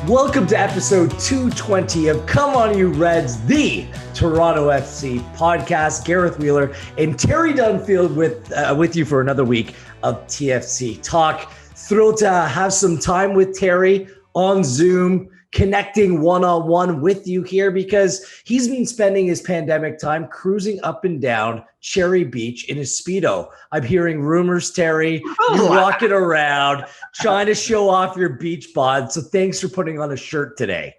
Welcome to episode 220 of Come On You Reds, the Toronto FC podcast. Gareth Wheeler and Terry Dunfield with you for another week of TFC Talk. Thrilled to have some time with Terry on Zoom, connecting one-on-one with you here because he's been spending his pandemic time cruising up and down Cherry Beach in his Speedo. I'm hearing rumors, Terry, you're walking around trying to show off your beach bod. So thanks for putting on a shirt today.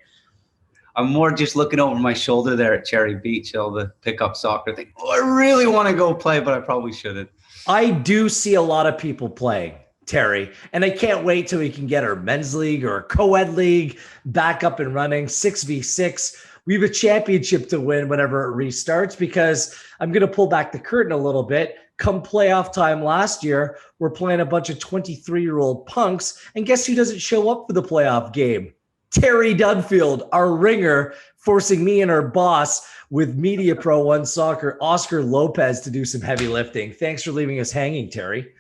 I'm more just looking over my shoulder there at Cherry Beach, all the pickup soccer thing. Oh, I really want to go play, but I probably shouldn't. I do see a lot of people playing, Terry, and I can't wait till we can get our men's league or our co-ed league back up and running, 6v6. We have a championship to win whenever it restarts because I'm going to pull back the curtain a little bit. Come playoff time last year, we're playing a bunch of 23-year-old punks, and guess who doesn't show up for the playoff game? Terry Dunfield, our ringer, forcing me and our boss with Media Pro One Soccer, Oscar Lopez, to do some heavy lifting. Thanks for leaving us hanging, Terry.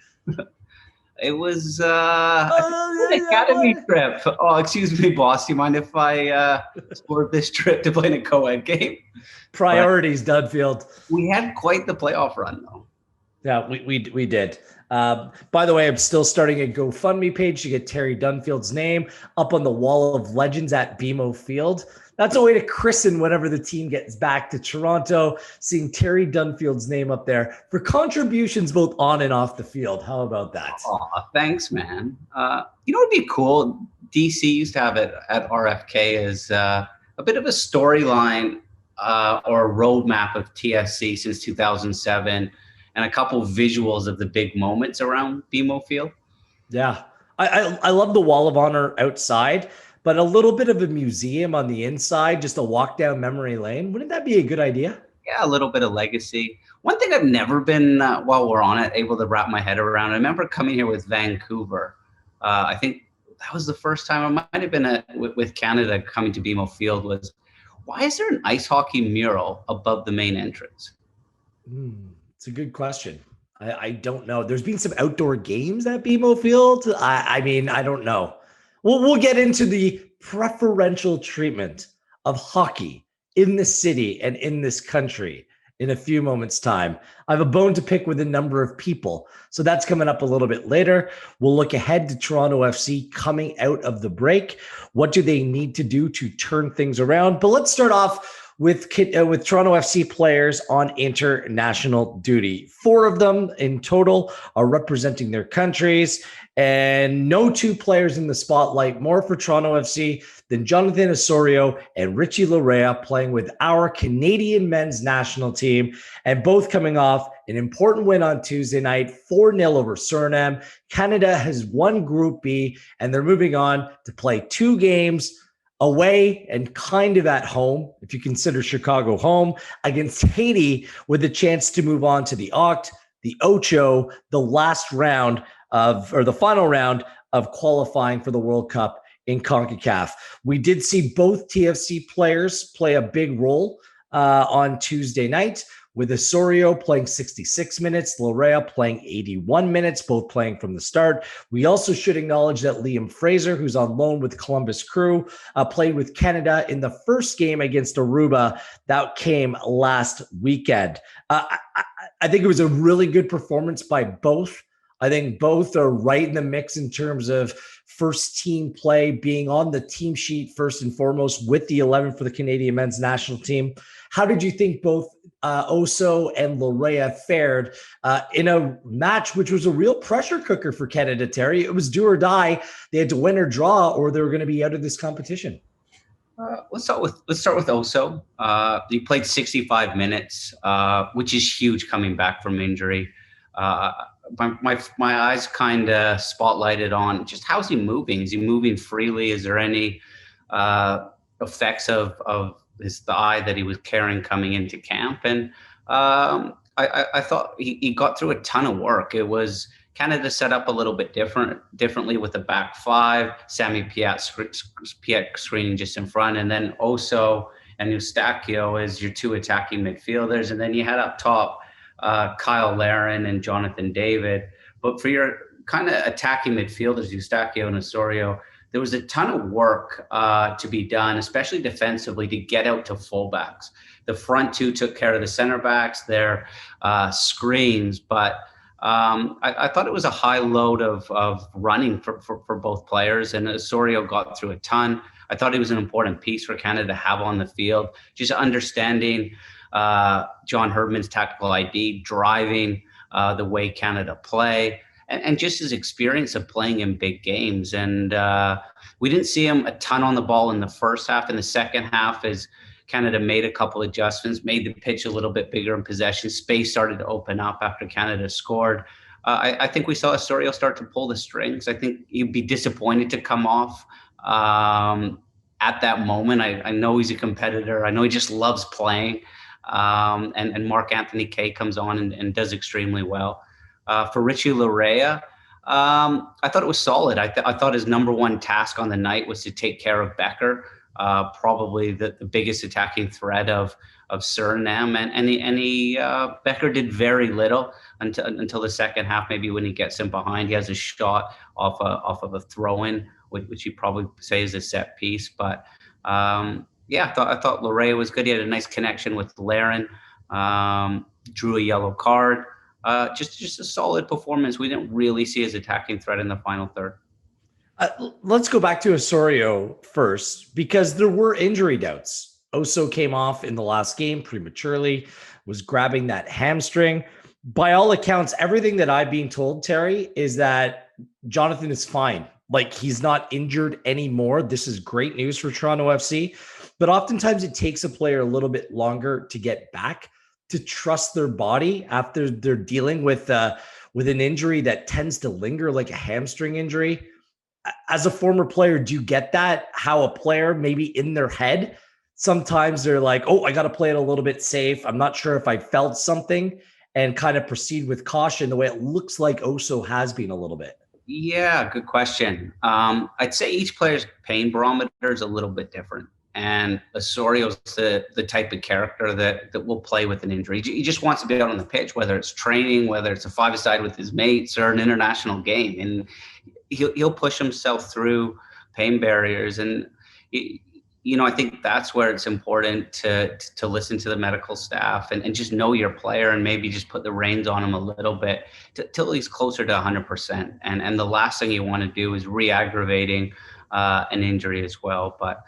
It was an academy trip. Oh, excuse me, boss. Do you mind if I scored this trip to play in a co-ed game? Priorities, Dunfield. We had quite the playoff run, though. Yeah, we did. By the way, I'm still starting a GoFundMe page to get Terry Dunfield's name up on the wall of legends at BMO Field. That's a way to christen whenever the team gets back to Toronto, seeing Terry Dunfield's name up there for contributions both on and off the field. How about that? Oh, thanks, man. You know what would be cool? DC used to have it at RFK as a bit of a storyline or a roadmap of TSC since 2007 and a couple visuals of the big moments around BMO Field. Yeah, I love the Wall of Honor outside, but a little bit of a museum on the inside, just a walk down memory lane. Wouldn't that be a good idea? Yeah, a little bit of legacy. One thing I've never been, while we're on it, able to wrap my head around. I remember coming here with Vancouver. I think that was the first time, it might have been with Canada coming to BMO Field, was why is there an ice hockey mural above the main entrance? It's a good question. I don't know. There's been some outdoor games at BMO Field. I mean, I don't know. We'll get into the preferential treatment of hockey in the city and in this country in a few moments' time. I have a bone to pick with a number of people, so that's coming up a little bit later. We'll look ahead to Toronto FC coming out of the break. What do they need to do to turn things around? But let's start off with Toronto FC players on international duty. 4 of them in total are representing their countries, and no 2 players in the spotlight more for Toronto FC than Jonathan Osorio and Richie Laryea playing with our Canadian men's national team, and both coming off an important win on Tuesday night, 4-0 over Suriname. Canada has won Group B, and they're moving on to play 2 games away and kind of at home, if you consider Chicago home, against Haiti, with a chance to move on to the Oct, the Ocho, the final round of qualifying for the World Cup in CONCACAF. We did see both TFC players play a big role on Tuesday night, with Osorio playing 66 minutes, Laryea playing 81 minutes, both playing from the start. We also should acknowledge that Liam Fraser, who's on loan with Columbus Crew, played with Canada in the first game against Aruba that came last weekend. I think it was a really good performance by both. I think both are right in the mix in terms of first team play, being on the team sheet first and foremost with the 11 for the Canadian men's national team. How did you think both Oso and Laryea fared in a match which was a real pressure cooker for Canada, Terry? It was do or die. They had to win or draw, or they were going to be out of this competition. Let's start with Oso. He played 65 minutes, which is huge coming back from injury. My eyes kind of spotlighted on just how's he moving? Is he moving freely? Is there any effects of his thigh that he was carrying coming into camp? And I thought he got through a ton of work. It was Canada set up a little bit differently with the back 5, Sammy Piat screening just in front, and then Oso and Eustachio as your 2 attacking midfielders, and then you had up top Kyle Larin and Jonathan David. But for your kind of attacking midfielders, Eustachio and Osorio, there was a ton of work to be done, especially defensively, to get out to fullbacks. The front two took care of the center backs, their screens, but I thought it was a high load of running for both players, and Osorio got through a ton. I thought he was an important piece for Canada to have on the field, just understanding John Herdman's tactical ID, driving the way Canada play, and just his experience of playing in big games. And we didn't see him a ton on the ball in the first half. In the second half, as Canada made a couple adjustments, made the pitch a little bit bigger in possession, space started to open up after Canada scored. I think we saw Osorio start to pull the strings. I think he'd be disappointed to come off at that moment. I know he's a competitor. I know he just loves playing. And Marc-Anthony Kaye comes on and does extremely well. For Richie Laryea, I thought it was solid. I thought his number one task on the night was to take care of Becker, probably the biggest attacking threat of Suriname. And Becker did very little until the second half, maybe when he gets him behind. He has a shot off of a throw-in, which you probably say is a set piece. But yeah, I thought Laryea was good. He had a nice connection with Laren, drew a yellow card. Just a solid performance. We didn't really see his attacking threat in the final third. Let's go back to Osorio first, because there were injury doubts. Oso came off in the last game prematurely, was grabbing that hamstring. By all accounts, everything that I've been told, Terry, is that Jonathan is fine. Like, he's not injured anymore. This is great news for Toronto FC. But oftentimes it takes a player a little bit longer to get back, to trust their body after they're dealing with an injury that tends to linger, like a hamstring injury. As a former player, do you get that? How a player maybe in their head, sometimes they're like, oh, I got to play it a little bit safe. I'm not sure if I felt something, and kind of proceed with caution the way it looks like Oso has been a little bit. Yeah, good question. I'd say each player's pain barometer is a little bit different. And Osorio's the type of character that will play with an injury. He just wants to be out on the pitch, whether it's training, whether it's a five-a-side with his mates, or an international game. And he'll push himself through pain barriers. And I think that's where it's important to listen to the medical staff and just know your player, and maybe just put the reins on him a little bit till he's closer to 100%. And the last thing you want to do is re-aggravating an injury as well. But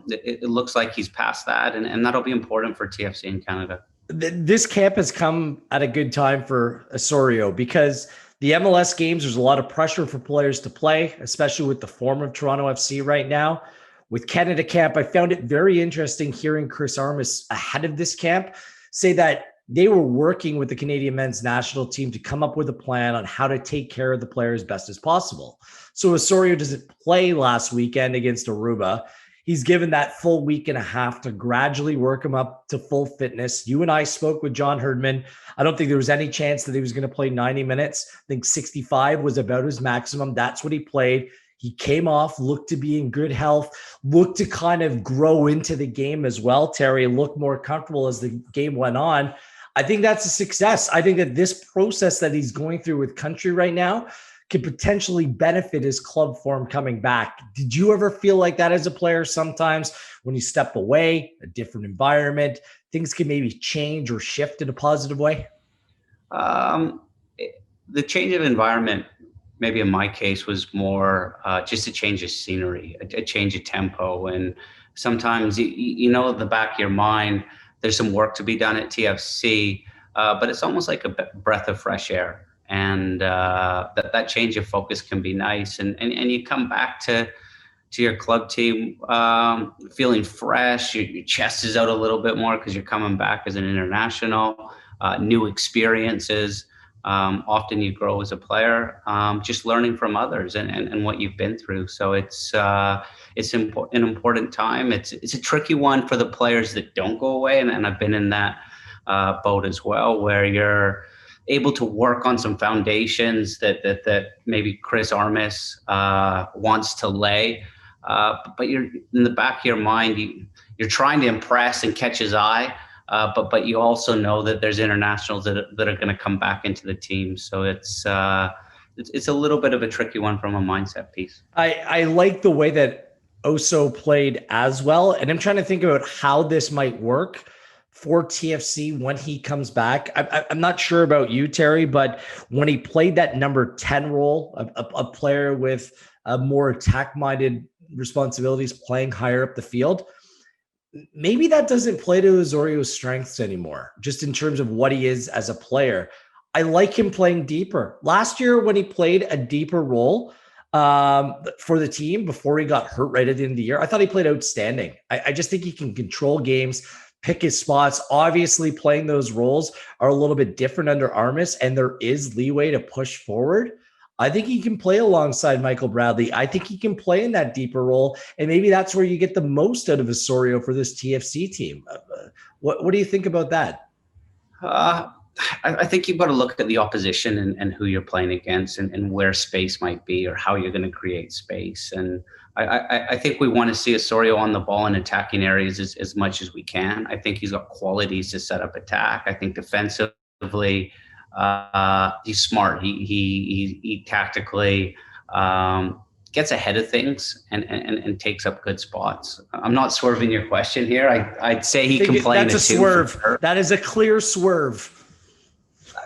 it looks like he's past that, and that'll be important for TFC in Canada. This camp has come at a good time for Osorio, because the MLS games, there's a lot of pressure for players to play, especially with the form of Toronto FC right now. With Canada camp, I found it very interesting hearing Chris Armas ahead of this camp say that they were working with the Canadian men's national team to come up with a plan on how to take care of the players best as possible. So Osorio doesn't play last weekend against Aruba. He's given that full week and a half to gradually work him up to full fitness. You and I spoke with John Herdman. I don't think there was any chance that he was going to play 90 minutes. I think 65 was about his maximum. That's what he played. He came off, looked to be in good health, looked to kind of grow into the game as well. Terry looked more comfortable as the game went on. I think that's a success. I think that this process that he's going through with country right now could potentially benefit his club form coming back. Did you ever feel like that as a player sometimes when you step away, a different environment, things can maybe change or shift in a positive way? The change of environment, maybe in my case, was more just a change of scenery, a change of tempo. And sometimes, in the back of your mind, there's some work to be done at TFC, but it's almost like a breath of fresh air. And that change of focus can be nice. And you come back to your club team feeling fresh. Your chest is out a little bit more because you're coming back as an international, new experiences. Often you grow as a player, just learning from others and what you've been through. So it's an important time. It's a tricky one for the players that don't go away. And I've been in that boat as well, where you're able to work on some foundations that maybe Chris Armas wants to lay. But you're in the back of your mind, you're trying to impress and catch his eye. But you also know that there's internationals that are going to come back into the team. So it's it's a little bit of a tricky one from a mindset piece. I like the way that Oso played as well. And I'm trying to think about how this might work for TFC when he comes back. I'm not sure about you, Terry, but when he played that number 10 role, a player with more attack-minded responsibilities playing higher up the field, maybe that doesn't play to Osorio's strengths anymore, just in terms of what he is as a player. I like him playing deeper. Last year, when he played a deeper role for the team before he got hurt right at the end of the year, I thought he played outstanding. I just think he can control games, pick his spots. Obviously, playing those roles are a little bit different under Armas, and there is leeway to push forward. I think he can play alongside Michael Bradley. I think he can play in that deeper role, and maybe that's where you get the most out of Osorio for this TFC team. What do you think about that? I think you've got to look at the opposition and who you're playing against and where space might be or how you're going to create space. And I think we want to see Osorio on the ball in attacking areas as much as we can. I think he's got qualities to set up attack. I think defensively, he's smart. He tactically gets ahead of things and takes up good spots. I'm not swerving your question here. I'd say he can play. That's a swerve. That is a clear swerve.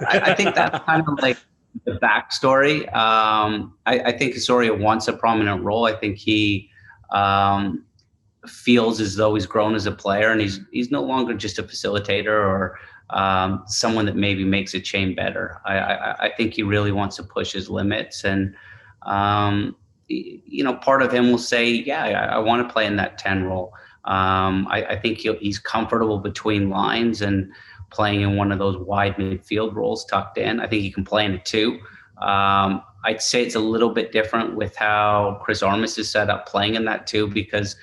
I think that's kind of like the backstory. I think Osorio wants a prominent role. I think he feels as though he's grown as a player, and he's no longer just a facilitator or someone that maybe makes a chain better. I think he really wants to push his limits, and part of him will say, "Yeah, I want to play in that 10 role." I think he's comfortable between lines and playing in one of those wide midfield roles tucked in. I think he can play in it too. I'd say it's a little bit different with how Chris Armas is set up playing in that too, because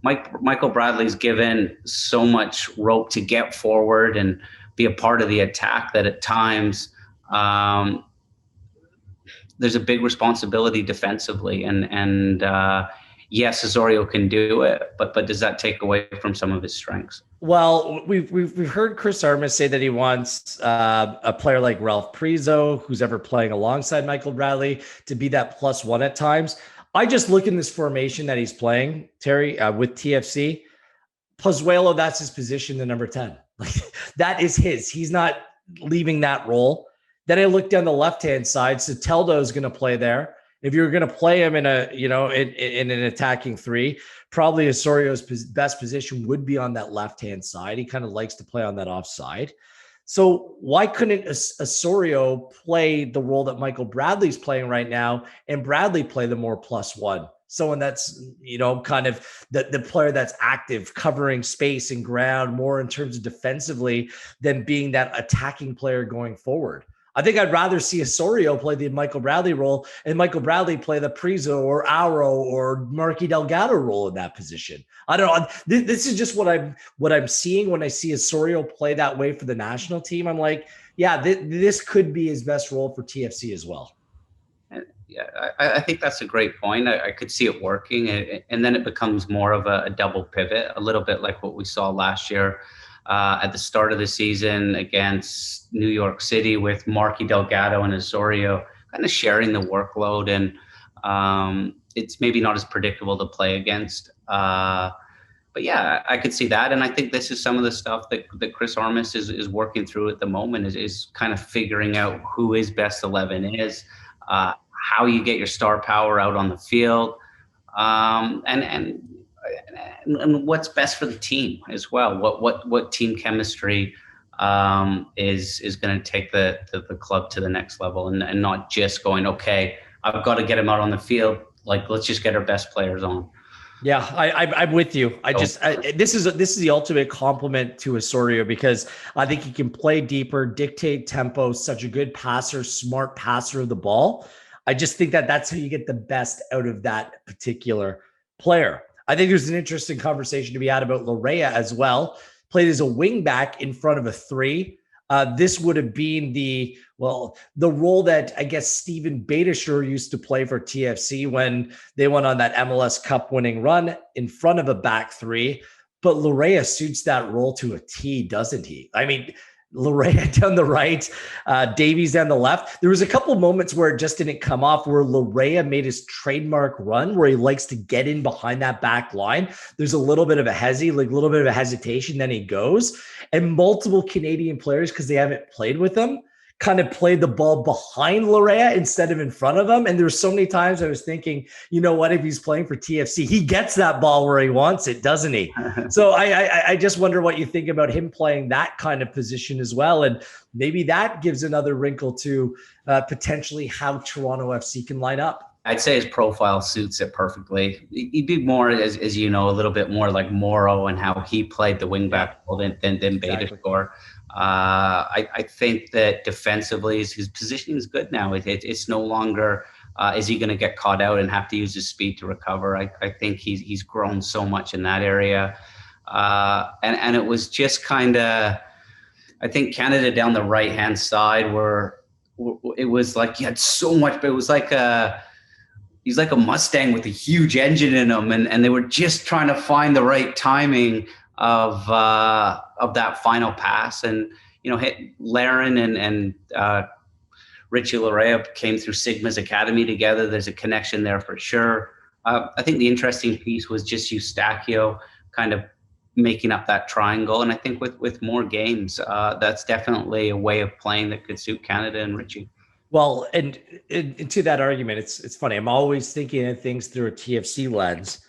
Michael Bradley's given so much rope to get forward and be a part of the attack that at times there's a big responsibility defensively. And yes, Osorio can do it, but does that take away from some of his strengths? Well, we've heard Chris Armas say that he wants a player like Ralph Prizo, who's ever playing alongside Michael Bradley, to be that +1 at times. I just look in this formation that he's playing, Terry, with TFC. Pozuelo, that's his position, the number 10. Like, that is his. He's not leaving that role. Then I look down the left-hand side. Soteldo is going to play there. If you're going to play him in in an attacking 3, probably Osorio's best position would be on that left-hand side. He kind of likes to play on that offside. So why couldn't Osorio play the role that Michael Bradley's playing right now, and Bradley play the more +1? Someone that's, kind of the player that's active, covering space and ground more in terms of defensively than being that attacking player going forward. I think I'd rather see Osorio play the Michael Bradley role and Michael Bradley play the Prizo or Auro or Marky Delgado role in that position. I don't know. This is just what I'm seeing when I see Osorio play that way for the national team. I'm like, yeah, this could be his best role for TFC as well. Yeah, I think that's a great point. I could see it working, and then it becomes more of a double pivot, a little bit like what we saw last year at the start of the season against New York City with Marky Delgado and Osorio kind of sharing the workload, and it's maybe not as predictable to play against. But yeah, I could see that, and I think this is some of the stuff that Chris Armas is working through at the moment, is kind of figuring out who his best 11 is, how you get your star power out on the field, and what's best for the team as well. What team chemistry is going to take the club to the next level, and not just going, okay, I've got to get him out on the field. Like, let's just get our best players on. Yeah, I'm with you. This is the ultimate compliment to Osorio, because I think he can play deeper, dictate tempo, such a good passer, smart passer of the ball. I just think that's how you get the best out of that particular player. I think there's an interesting conversation to be had about Larea as well. Played as a wing back in front of a 3. This would have been the role that I guess Steven Beitashour used to play for TFC when they went on that MLS Cup winning run in front of a back 3. But Larea suits that role to a T, doesn't he? I mean, Larea down the right, Davies down the left. There was a couple moments where it just didn't come off, where Larea made his trademark run, where he likes to get in behind that back line. There's a little bit of a little bit of a hesitation, then he goes. And multiple Canadian players, because they haven't played with him, kind of played the ball behind Larea instead of in front of him. And there were so many times I was thinking, you know what, if he's playing for TFC, he gets that ball where he wants it, doesn't he? So I just wonder what you think about him playing that kind of position as well. And maybe that gives another wrinkle to potentially how Toronto FC can line up. I'd say his profile suits it perfectly. He'd be more, as you know, a little bit more like Morrow and how he played the wingback role than Beitashour. I think that defensively, his positioning is good now. It's no longer is he going to get caught out and have to use his speed to recover. I think he's grown so much in that area, and it was just kind of, I think Canada down the right hand side where it was like he had so much, but it was like he's like a Mustang with a huge engine in him, and they were just trying to find the right timing of that final pass. And Laren and Richie Larea came through Sigma's academy together. There's a connection there for sure. I think the interesting piece was just Eustachio kind of making up that triangle, and I think with more games, that's definitely a way of playing that could suit Canada and Richie. Well, and to that argument, it's funny. I'm always thinking of things through a TFC lens.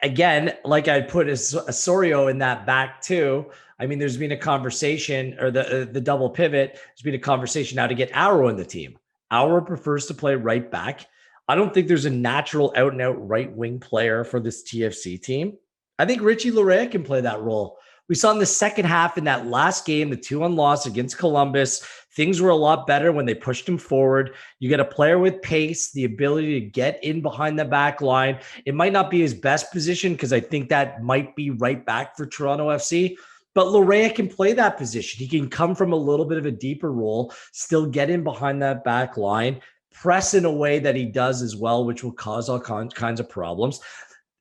Again, like I put Osorio in that back too. I mean, there's been a conversation, or the double pivot. There's been a conversation now to get Auro in the team. Auro prefers to play right back. I don't think there's a natural out and out right wing player for this TFC team. I think Richie Larea can play that role. We saw in the second half in that last game, the 2-1 loss against Columbus, things were a lot better when they pushed him forward. You get a player with pace, the ability to get in behind the back line. It might not be his best position, because I think that might be right back for Toronto FC, but Larea can play that position. He can come from a little bit of a deeper role, still get in behind that back line, press in a way that he does as well, which will cause all kinds of problems.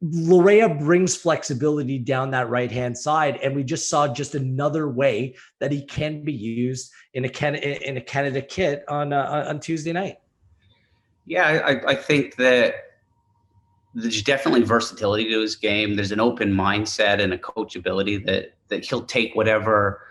Larea brings flexibility down that right-hand side, and we just saw just another way that he can be used in a Canada kit on Tuesday night. Yeah, I think that there's definitely versatility to his game. There's an open mindset and a coachability that he'll take whatever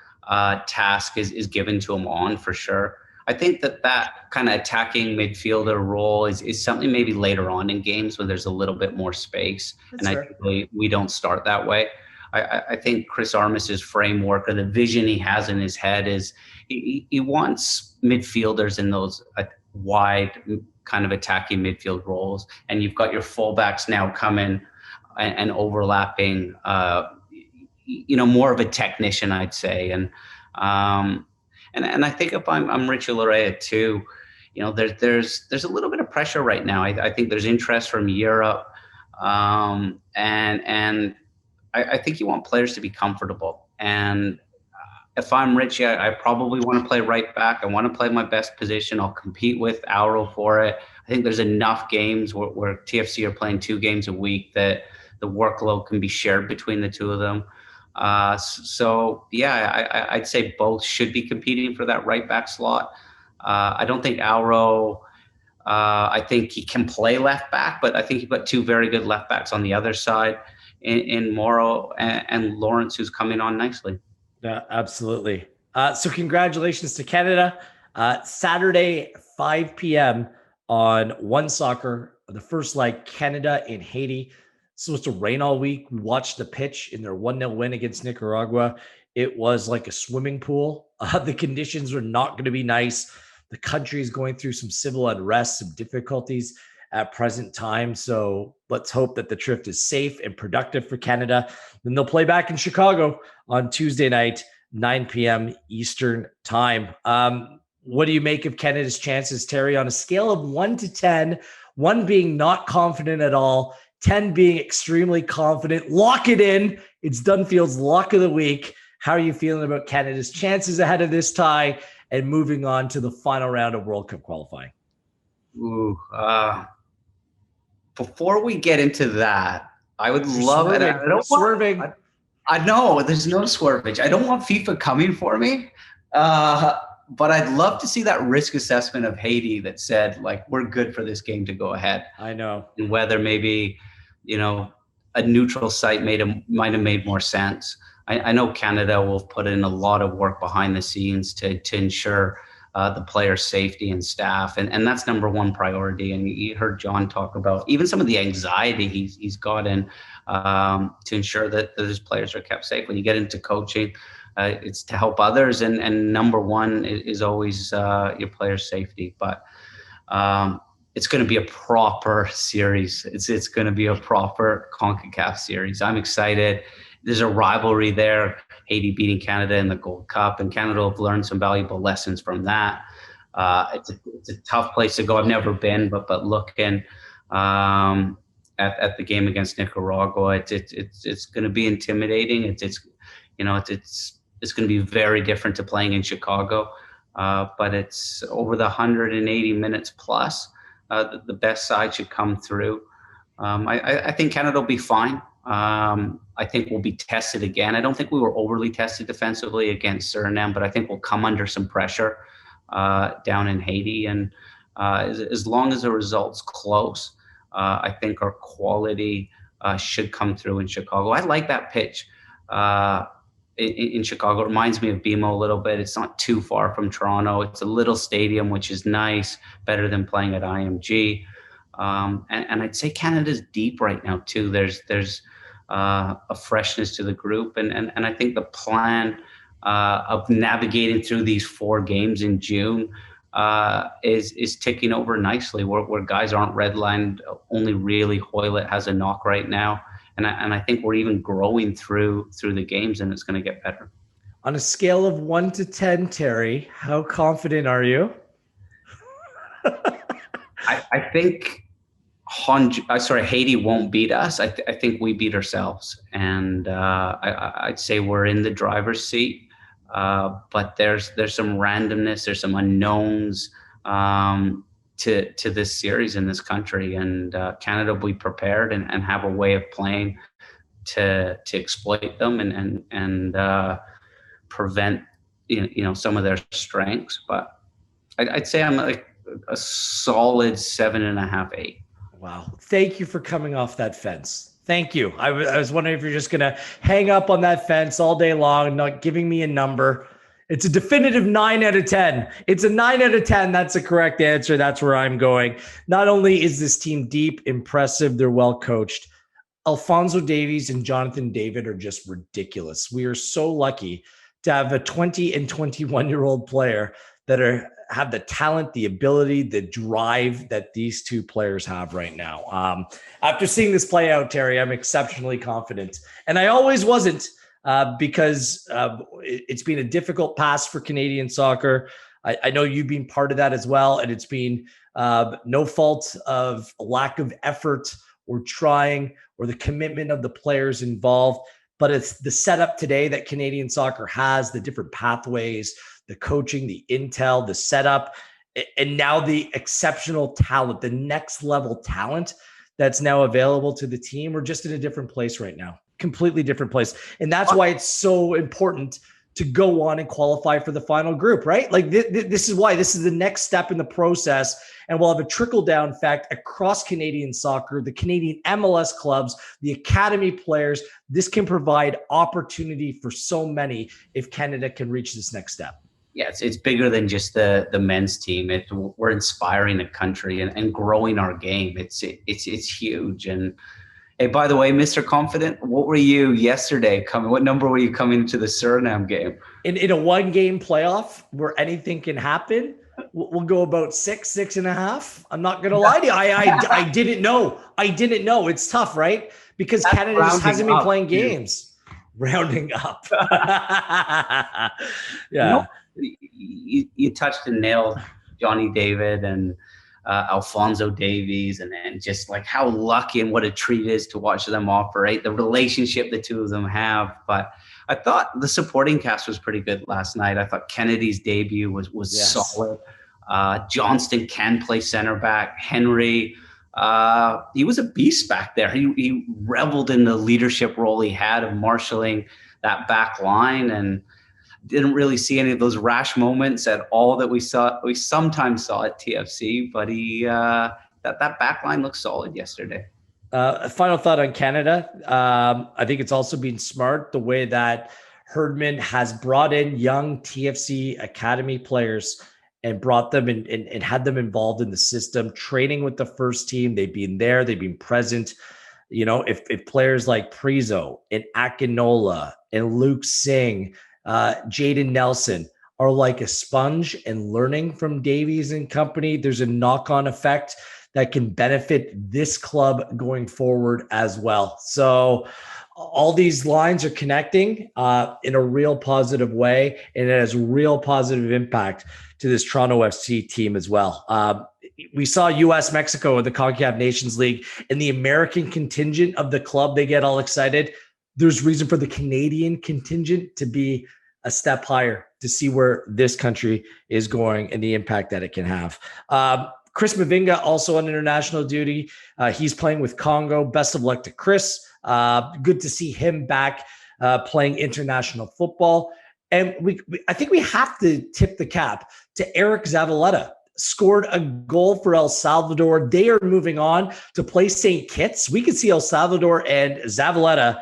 task is given to him on, for sure. I think that kind of attacking midfielder role is something maybe later on in games when there's a little bit more space. That's and fair. I think we don't start that way. I think Chris Armis's framework, or the vision he has in his head, is he wants midfielders in those wide kind of attacking midfield roles. And you've got your fullbacks now coming and overlapping, more of a technician, I'd say. And I think if I'm Richie Larea too, there's a little bit of pressure right now. I think there's interest from Europe, and I think you want players to be comfortable. And if I'm Richie, I probably want to play right back. I want to play my best position. I'll compete with Auro for it. I think there's enough games where TFC are playing 2 games a week that the workload can be shared between the two of them. So yeah, I'd say both should be competing for that right back slot. I don't think Auro, I think he can play left back, but I think you've got 2 very good left backs on the other side in Morrow and Lawrence, who's coming on nicely. Yeah, absolutely. So congratulations to Canada. Saturday, 5 p.m. on One Soccer, the first leg, Canada in Haiti. It's supposed to rain all week. We watched the pitch in their 1-0 win against Nicaragua. It was like a swimming pool. The conditions were not going to be nice. The country is going through some civil unrest, some difficulties at present time. So let's hope that the trip is safe and productive for Canada. Then they'll play back in Chicago on Tuesday night, 9 p.m. Eastern time. What do you make of Canada's chances, Terry, on a scale of 1 to 10, 1 being not confident at all, 10 being extremely confident? Lock it in. It's Dunfield's lock of the week. How are you feeling about Canada's chances ahead of this tie and moving on to the final round of World Cup qualifying? Before we get into that, I would love it. I know there's no swervage. I don't want FIFA coming for me. But I'd love to see that risk assessment of Haiti that said, like, we're good for this game to go ahead. I know. And whether maybe, a neutral site might have made more sense. I know Canada will put in a lot of work behind the scenes to ensure the players' safety and staff. And that's number one priority. And you heard John talk about even some of the anxiety he's gotten to ensure that his players are kept safe. When you get into coaching, it's to help others. And number one is always your players' safety. But it's going to be a proper series. It's going to be a proper CONCACAF series. I'm excited. There's a rivalry there. Haiti beating Canada in the Gold Cup, and Canada have learned some valuable lessons from that. It's a tough place to go. I've never been, but looking at the game against Nicaragua, it's going to be intimidating. It's going to be very different to playing in Chicago, but it's over the 180 minutes plus. The best side should come through. I think Canada will be fine. I think we'll be tested again. I don't think we were overly tested defensively against Suriname, but I think we'll come under some pressure down in Haiti. And as long as the result's close, I think our quality should come through in Chicago. I like that pitch in Chicago. It reminds me of BMO a little bit. It's not too far from Toronto. It's a little stadium, which is nice, better than playing at IMG. And I'd say Canada's deep right now too. There's a freshness to the group, and I think the plan of navigating through these 4 games in June is ticking over nicely. Where guys aren't redlined, only really Hoylett has a knock right now, and I think we're even growing through the games, and it's going to get better. On a scale of 1 to 10, Terry, how confident are you? I think Haiti won't beat us. I think we beat ourselves, and I'd say we're in the driver's seat. But there's some randomness, there's some unknowns to this series in this country, and Canada will be prepared and have a way of playing to exploit them and prevent some of their strengths. But I'd say I'm like a solid 7.5, 8. Wow. Thank you for coming off that fence. Thank you. I was wondering if you're just going to hang up on that fence all day long and not giving me a number. It's a definitive 9 out of 10. It's a 9 out of 10. That's the correct answer. That's where I'm going. Not only is this team deep, impressive, they're well coached. Alphonso Davies and Jonathan David are just ridiculous. We are so lucky to have a 20 and 21-year-old player that have the talent, the ability, the drive that these two players have right now. After seeing this play out, Terry, I'm exceptionally confident. And I always wasn't because it's been a difficult past for Canadian soccer. I know you've been part of that as well. And it's been no fault of lack of effort or trying or the commitment of the players involved. But it's the setup today that Canadian soccer has, the different pathways, the coaching, the intel, the setup, and now the exceptional talent, the next level talent that's now available to the team. We're just in a different place right now, completely different place. And that's why it's so important to go on and qualify for the final group, right? Like this is why this is the next step in the process. And we'll have a trickle down effect across Canadian soccer, the Canadian MLS clubs, the academy players. This can provide opportunity for so many if Canada can reach this next step. Yeah, it's bigger than just the men's team. We're inspiring a country and growing our game. It's huge. And hey, by the way, Mr. Confident, what were you yesterday coming? What number were you coming to the Suriname game? In a 1-game playoff where anything can happen, we'll go about 6.5. I'm not going to lie to you. I didn't know. It's tough, right? Because that's Canada just hasn't been playing games. Rounding up. Yeah. You touched and nailed Johnny David and Alphonso Davies, and then just like how lucky and what a treat it is to watch them operate, the relationship the two of them have. But I thought the supporting cast was pretty good last night. I thought Kennedy's debut was solid. Johnston can play center back. Henry, He was a beast back there. He reveled in the leadership role he had of marshaling that back line, and didn't really see any of those rash moments at all that we sometimes saw at TFC. But that back line looked solid yesterday. A final thought on Canada. I think it's also been smart the way that Herdman has brought in young TFC academy players and brought them and had them involved in the system, training with the first team. They've been there, they've been present. You know, if players like Prizo and Akinola and Luke Singh, Jaden Nelson are like a sponge and learning from Davies and company, there's a knock-on effect that can benefit this club going forward as well. So all these lines are connecting in a real positive way, and it has real positive impact to this Toronto FC team as well. We saw US Mexico in the CONCACAF Nations League, and the American contingent of the club, they get all excited. There's reason for the Canadian contingent to be a step higher to see where this country is going and the impact that it can have. Chris Mavinga also on international duty. He's playing with Congo. Best of luck to Chris. Good to see him back playing international football. And I think we have to tip the cap to Eric Zavaleta. Scored a goal for El Salvador. They are moving on to play St. Kitts. We can see El Salvador and Zavaleta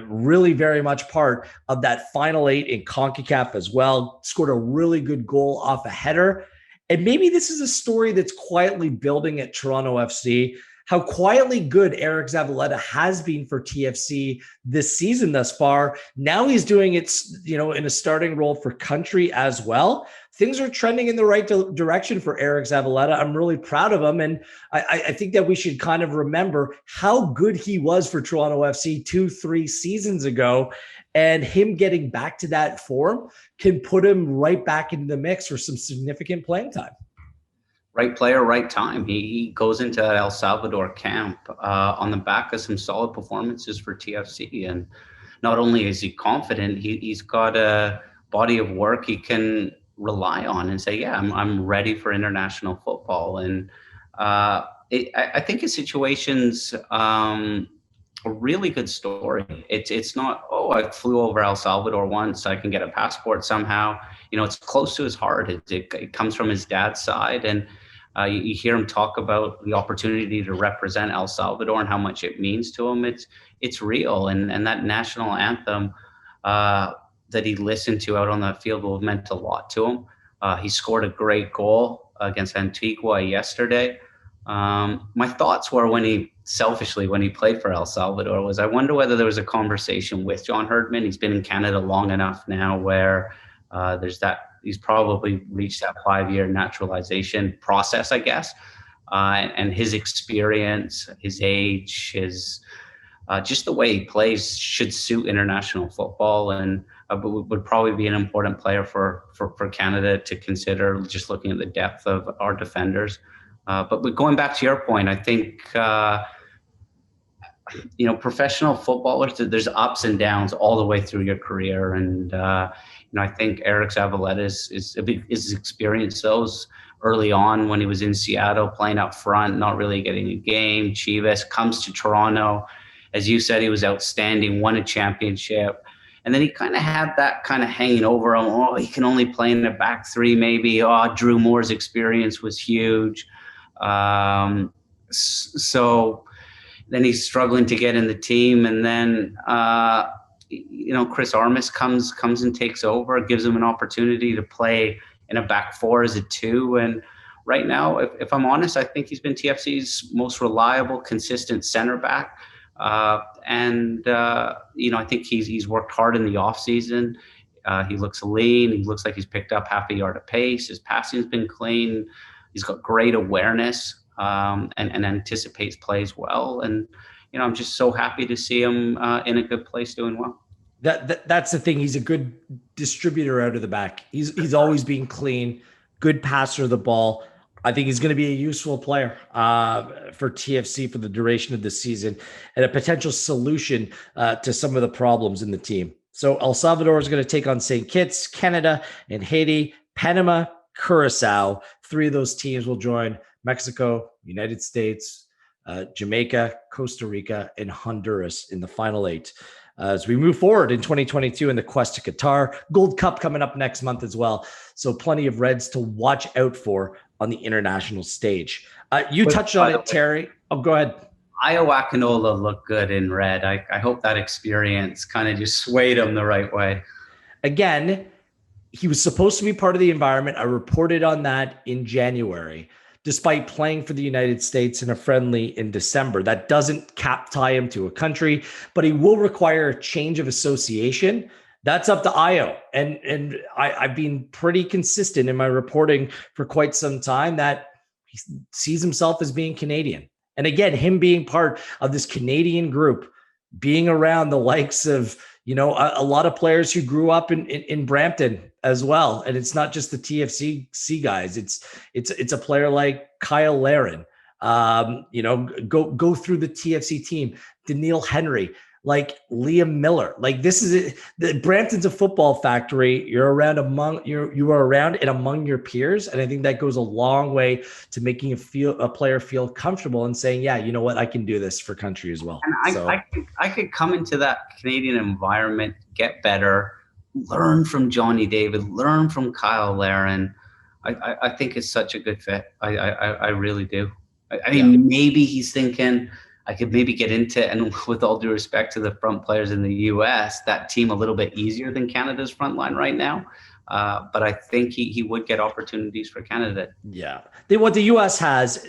really very much part of that final 8 in CONCACAF as well. Scored a really good goal off a header. And maybe this is a story that's quietly building at Toronto FC, how quietly good Eric Zavaleta has been for TFC this season thus far. Now he's doing it, in a starting role for country as well. Things are trending in the right direction for Eric Zavaleta. I'm really proud of him. And I think that we should kind of remember how good he was for Toronto FC 2-3 seasons ago. And him getting back to that form can put him right back into the mix for some significant playing time. Right player, right time. He goes into El Salvador camp on the back of some solid performances for TFC. And not only is he confident, he's got a body of work he can rely on and say, yeah, I'm ready for international football. And I think his situation's a really good story. It's not, I flew over El Salvador once, I can get a passport somehow. It's close to his heart. It comes from his dad's side. And you hear him talk about the opportunity to represent El Salvador and how much it means to him. It's real. And that national anthem that he listened to out on the field will have meant a lot to him. He scored a great goal against Antigua yesterday. My thoughts were when he played for El Salvador was, I wonder whether there was a conversation with John Herdman. He's been in Canada long enough now where he's probably reached that 5-year naturalization process, I guess. And his experience, his age, his just the way he plays should suit international football, and would probably be an important player for Canada to consider, just looking at the depth of our defenders. But going back to your point, I think professional footballers, there's ups and downs all the way through your career, and I think Eric Zavaleta is experienced those early on when he was in Seattle, playing up front, not really getting a game. Chivas comes to Toronto, as you said, he was outstanding, won a championship. And then he kind of had that kind of hanging over him. Oh, he can only play in the back three, maybe. Oh, Drew Moore's experience was huge. So then he's struggling to get in the team. And then, Chris Armas comes and takes over, gives him an opportunity to play in a back four as a 2. And right now, if I'm honest, I think he's been TFC's most reliable, consistent center back. I think he's worked hard in the offseason. He looks lean. He looks like he's picked up half a yard of pace. His passing's been clean. He's got great awareness and anticipates plays well. And, I'm just so happy to see him in a good place doing well. That's the thing. He's a good distributor out of the back. He's always been clean, good passer of the ball. I think he's going to be a useful player for TFC for the duration of the season and a potential solution to some of the problems in the team. So El Salvador is going to take on St. Kitts, Canada, and Haiti, Panama, Curacao. 3 of those teams will join Mexico, United States, Jamaica, Costa Rica, and Honduras in the final 8. As we move forward in 2022 in the quest to Qatar, Gold Cup coming up next month as well. So plenty of Reds to watch out for on the international stage. You touched on it, Terry. Oh, go ahead. Iowa Canola looked good in red. I hope that experience kind of just swayed him the right way. Again, he was supposed to be part of the environment. I reported on that in January, despite playing for the United States in a friendly in December. That doesn't tie him to a country, but he will require a change of association. That's up to Io. And I've been pretty consistent in my reporting for quite some time that he sees himself as being Canadian. And again, him being part of this Canadian group, being around the likes of, a lot of players who grew up in Brampton as well. And it's not just the TFC guys. It's a player like Kyle Larin, go through the TFC team, Daniil Henry, like Liam Miller. Like this is it. The Brampton's a football factory. You are around and among your peers. And I think that goes a long way to making a player feel comfortable and saying, yeah, you know what, I can do this for country as well. And I could come into that Canadian environment, get better, learn from Johnny David, learn from Kyle Larin. I think it's such a good fit. I really do. I mean, maybe he's thinking I could maybe get into, and with all due respect to the front players in the U.S., that team a little bit easier than Canada's front line right now. But I think he would get opportunities for Canada. Yeah. What the U.S. has,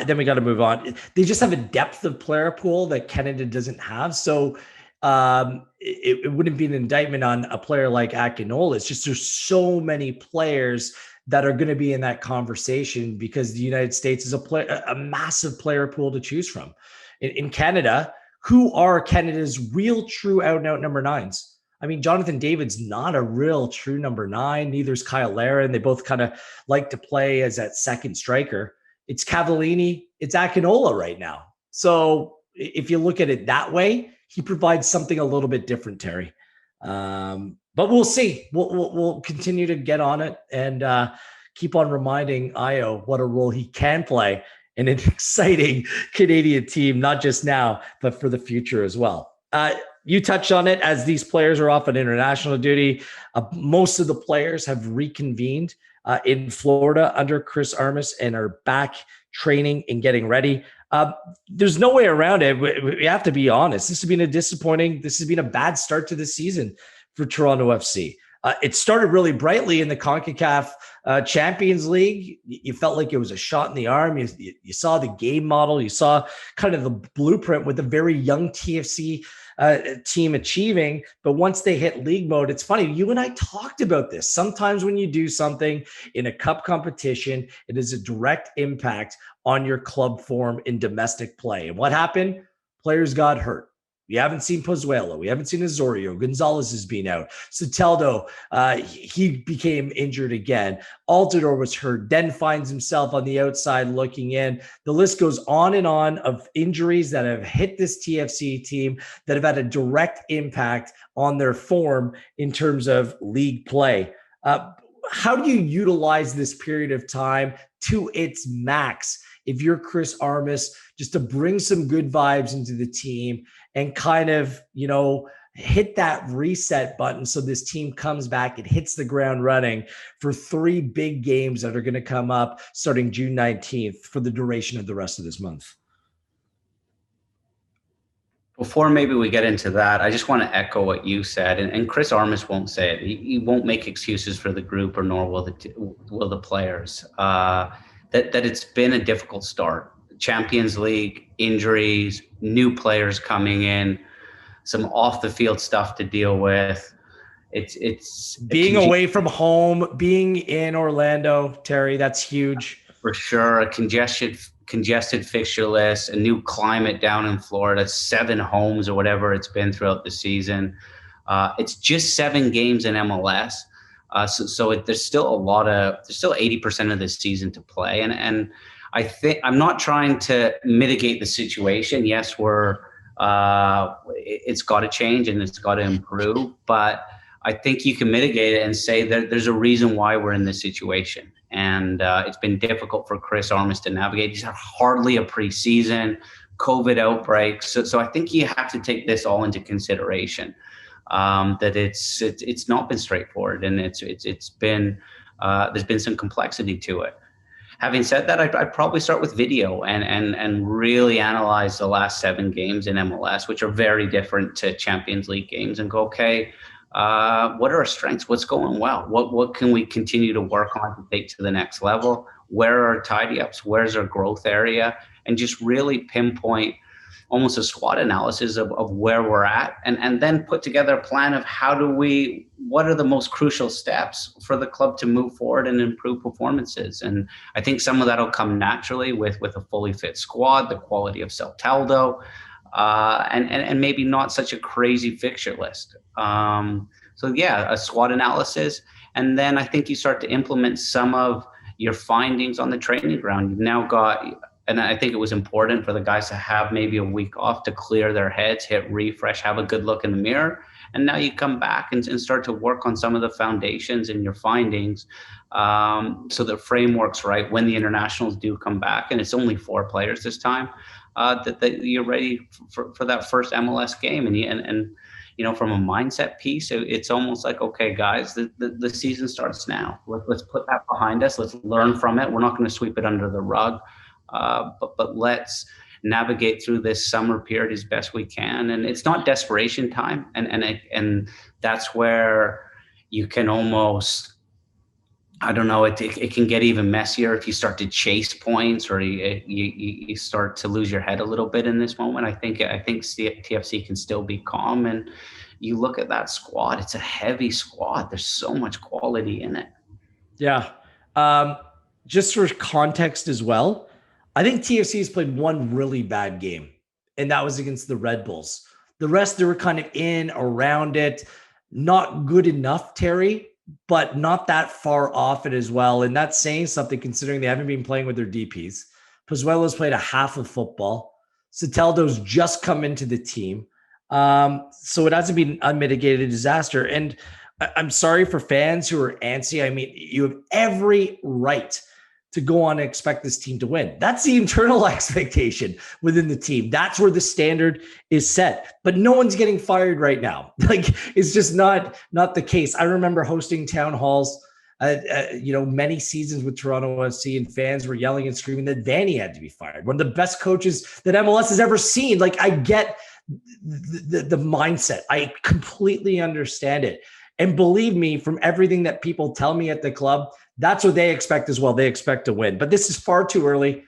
then we got to move on. They just have a depth of player pool that Canada doesn't have. So it wouldn't be an indictment on a player like Akinola. It's just there's so many players that are going to be in that conversation because the United States is a massive player pool to choose from. In Canada, who are Canada's real true out and out number 9s? I mean, Jonathan David's not a real true number 9. Neither is Kyle Larin. They both kind of like to play as that second striker. It's Cavallini. It's Akinola right now. So if you look at it that way, he provides something a little bit different, Terry. But we'll see. We'll continue to get on it and keep on reminding Io what a role he can play in an exciting Canadian team, not just now, but for the future as well. You touched on it as these players are off on international duty. Most of the players have reconvened in Florida under Chris Armas and are back training and getting ready. There's no way around it. We have to be honest. This has been a bad start to the season for Toronto FC. It started really brightly in the CONCACAF Champions League. You felt like it was a shot in the arm. You saw the game model. You saw kind of the blueprint with a very young TFC team achieving. But once they hit league mode, it's funny. You and I talked about this. Sometimes when you do something in a cup competition, it is a direct impact on your club form in domestic play. And what happened? Players got hurt. We haven't seen Pozuelo. We haven't seen Osorio. Gonzalez has been out. Soteldo, he became injured again. Altidore was hurt, then finds himself on the outside looking in. The list goes on and on of injuries that have hit this TFC team that have had a direct impact on their form in terms of league play. How do you utilize this period of time to its max if you're Chris Armas, just to bring some good vibes into the team and kind of, hit that reset button so this team comes back and hits the ground running for 3 big games that are going to come up starting June 19th for the duration of the rest of this month? Before maybe we get into that, I just want to echo what you said, and Chris Armas won't say it. He won't make excuses for the group, or nor will the players. That it's been a difficult start. Champions League, injuries, new players coming in, some off the field stuff to deal with. It's being away from home, being in Orlando, Terry, that's huge. For sure. A congested fixture list, a new climate down in Florida, 7 homes or whatever it's been throughout the season. It's just 7 games in MLS. So there's still 80% of the season to play. And I think I'm not trying to mitigate the situation. Yes, it's got to change and it's got to improve, but I think you can mitigate it and say that there's a reason why we're in this situation. and it's been difficult for Chris Armas to navigate. He's had hardly a preseason, COVID outbreaks. So I think you have to take this all into consideration. That it's not been straightforward, and it's been there's been some complexity to it. Having said that, I'd probably start with video and really analyze the last 7 games in MLS, which are very different to Champions League games, and go, okay, what are our strengths? What's going well? What can we continue to work on to take to the next level? Where are our tidy ups? Where's our growth area? And just really pinpoint almost a SWOT analysis of where we're at, and then put together a plan of what are the most crucial steps for the club to move forward and improve performances. And I think some of that will come naturally with a fully fit squad, the quality of Salvador, and maybe not such a crazy fixture list. So yeah, a SWOT analysis. And then I think you start to implement some of your findings on the training ground. You've now got, and I think it was important for the guys to have maybe a week off to clear their heads, hit refresh, have a good look in the mirror. And now you come back and start to work on some of the foundations and your findings, so the framework's right when the internationals do come back. And it's only 4 players this time, that you're ready for that first MLS game. And you know, from a mindset piece, it's almost like, okay, guys, the season starts now. Let's put that behind us. Let's learn from it. We're not going to sweep it under the rug. But let's navigate through this summer period as best we can. And it's not desperation time. And that's where you can almost, I don't know, it can get even messier if you start to chase points, or you start to lose your head a little bit in this moment. I think TFC can still be calm. And you look at that squad, it's a heavy squad. There's so much quality in it. Yeah. Just for context as well, I think TFC has played one really bad game, and that was against the Red Bulls. The rest, they were kind of in, around it. Not good enough, Terry, but not that far off it as well. And that's saying something considering they haven't been playing with their DPs. Pozuelo's played a half of football. Soteldo's just come into the team. So it hasn't been unmitigated disaster. And I'm sorry for fans who are antsy. I mean, you have every right to go on and expect this team to win. That's the internal expectation within the team. That's where the standard is set. But no one's getting fired right now. Like, it's just not the case. I remember hosting town halls, many seasons with Toronto FC, and fans were yelling and screaming that Vanny had to be fired. One of the best coaches that MLS has ever seen. Like, I get the mindset. I completely understand it. And believe me, from everything that people tell me at the club, that's what they expect as well. They expect to win. But this is far too early.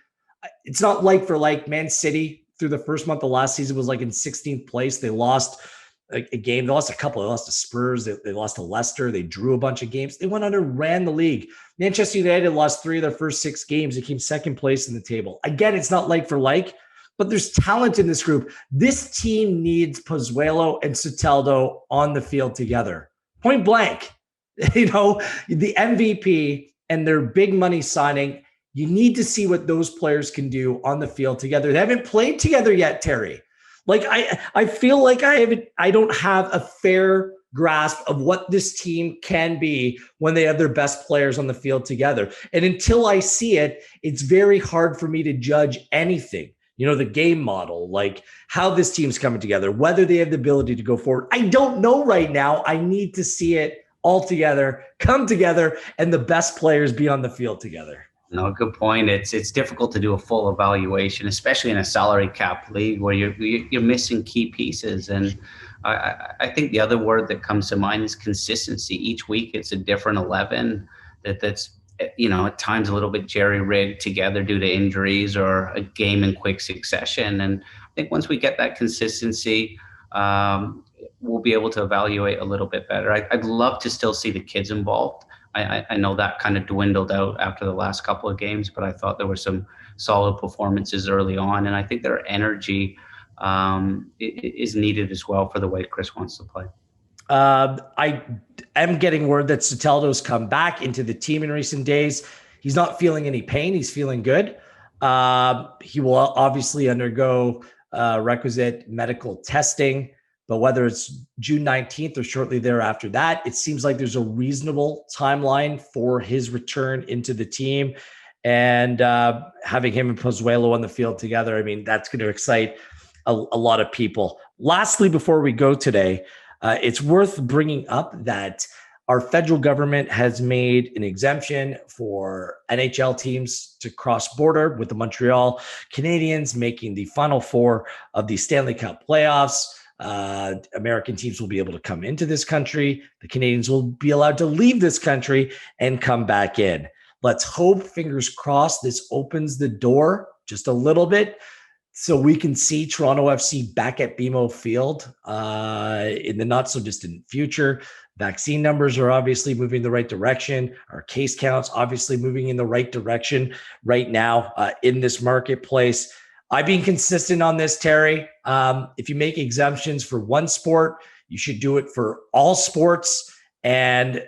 It's not like for like Man City through the first month of last season was like in 16th place. They lost a game. They lost a couple. They lost to Spurs. They lost to Leicester. They drew a bunch of games. They went under, ran the league. Manchester United lost 3 of their first 6 games. They came second place in the table. Again, it's not like for like, but there's talent in this group. This team needs Pozuelo and Soteldo on the field together. Point blank. You know, the MVP and their big money signing, you need to see what those players can do on the field together. They haven't played together yet, Terry. Like, I feel like I don't have a fair grasp of what this team can be when they have their best players on the field together. And until I see it, it's very hard for me to judge anything. You know, the game model, like how this team's coming together, whether they have the ability to go forward. I don't know right now. I need to see it all together, come together, and the best players be on the field together. No, good point. It's difficult to do a full evaluation, especially in a salary cap league where you're missing key pieces. And I think the other word that comes to mind is consistency. Each week it's a different 11 that's, you know, at times a little bit jerry-rigged together due to injuries or a game in quick succession. And I think once we get that consistency, we'll be able to evaluate a little bit better. I'd love to still see the kids involved. I know that kind of dwindled out after the last couple of games, but I thought there were some solid performances early on. And I think their energy is needed as well for the way Chris wants to play. I am getting word that Soteldo's come back into the team in recent days. He's not feeling any pain. He's feeling good. He will obviously undergo requisite medical testing. But whether it's June 19th or shortly thereafter that, it seems like there's a reasonable timeline for his return into the team. And having him and Pozuelo on the field together, I mean, that's going to excite a lot of people. Lastly, before we go today, it's worth bringing up that our federal government has made an exemption for NHL teams to cross border, with the Montreal Canadiens making the Final Four of the Stanley Cup playoffs. American teams will be able to come into this country. The Canadians will be allowed to leave this country and come back in. Let's hope, fingers crossed, this opens the door just a little bit so we can see Toronto FC back at BMO Field in the not so distant future. Vaccine numbers are obviously moving the right direction. Our case counts obviously moving in the right direction right now in this marketplace. I've been consistent on this, Terry. If you make exemptions for one sport, you should do it for all sports. And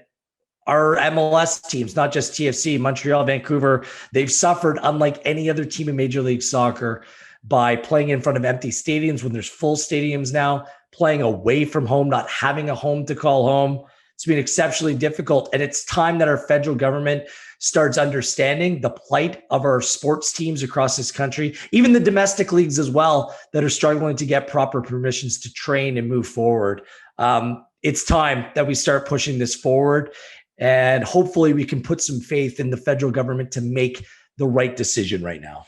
our MLS teams, not just TFC, Montreal, Vancouver, they've suffered unlike any other team in Major League Soccer by playing in front of empty stadiums when there's full stadiums now, playing away from home, not having a home to call home. It's been exceptionally difficult. And it's time that our federal government starts understanding the plight of our sports teams across this country, even the domestic leagues as well, that are struggling to get proper permissions to train and move forward. It's time that we start pushing this forward. And hopefully we can put some faith in the federal government to make the right decision right now.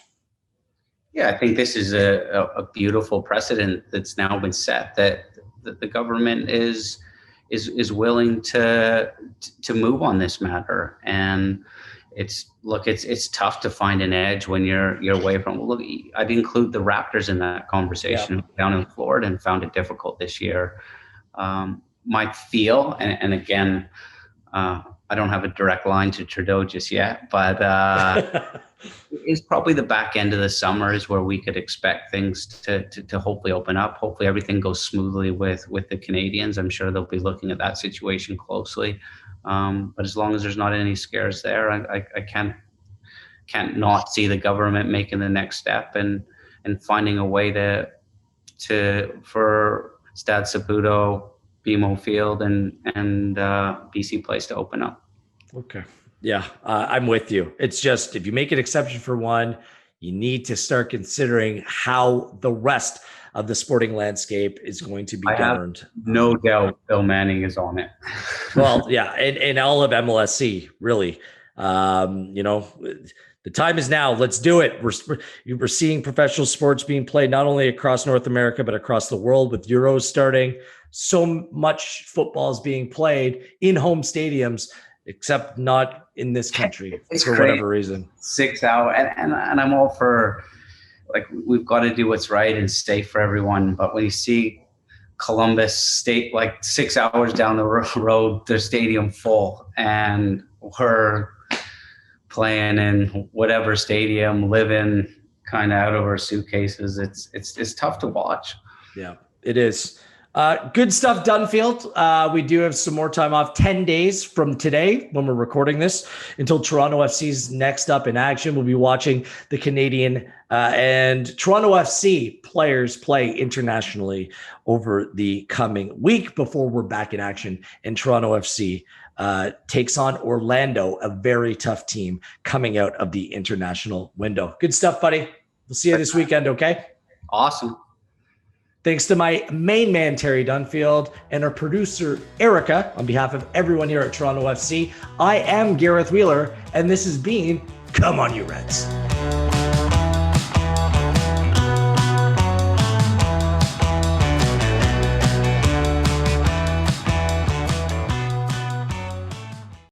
Yeah, I think this is a beautiful precedent that's now been set, that the government is willing to move on this matter. And it's tough to find an edge when you're away from. Look, I'd include the Raptors in that conversation down in Florida and found it difficult this year. Might feel, and again, I don't have a direct line to Trudeau just yet, but it's probably the back end of the summer is where we could expect things to hopefully open up. Hopefully everything goes smoothly with the Canadians. I'm sure they'll be looking at that situation closely. But as long as there's not any scares there, I can't not see the government making the next step and finding a way for Stade Saputo, BMO Field, and BC Place to open up. Okay. Yeah, I'm with you. It's just, if you make an exception for one, you need to start considering how the rest of the sporting landscape is going to be governed. Have no doubt Bill Manning is on it. Well, yeah, and all of MLSC, really. The time is now. Let's do it. We're seeing professional sports being played not only across North America, but across the world, with Euros starting. So much football is being played in home stadiums, except not in this country for whatever reason. 6 hours, and I'm all for, like, we've got to do what's right and safe for everyone. But when you see Columbus State, like 6 hours down the road, their stadium full, and we're playing in whatever stadium, living kind of out of our suitcases, it's tough to watch. Yeah, it is. Good stuff, Dunfield. We do have some more time off, 10 days from today when we're recording this, until Toronto FC's next up in action. We'll be watching the Canadian and Toronto FC players play internationally over the coming week before we're back in action. And Toronto FC takes on Orlando, a very tough team coming out of the international window. Good stuff, buddy. We'll see you this weekend, okay? Awesome. Thanks to my main man, Terry Dunfield, and our producer, Erica. On behalf of everyone here at Toronto FC, I am Gareth Wheeler, and this has been Come On You Reds.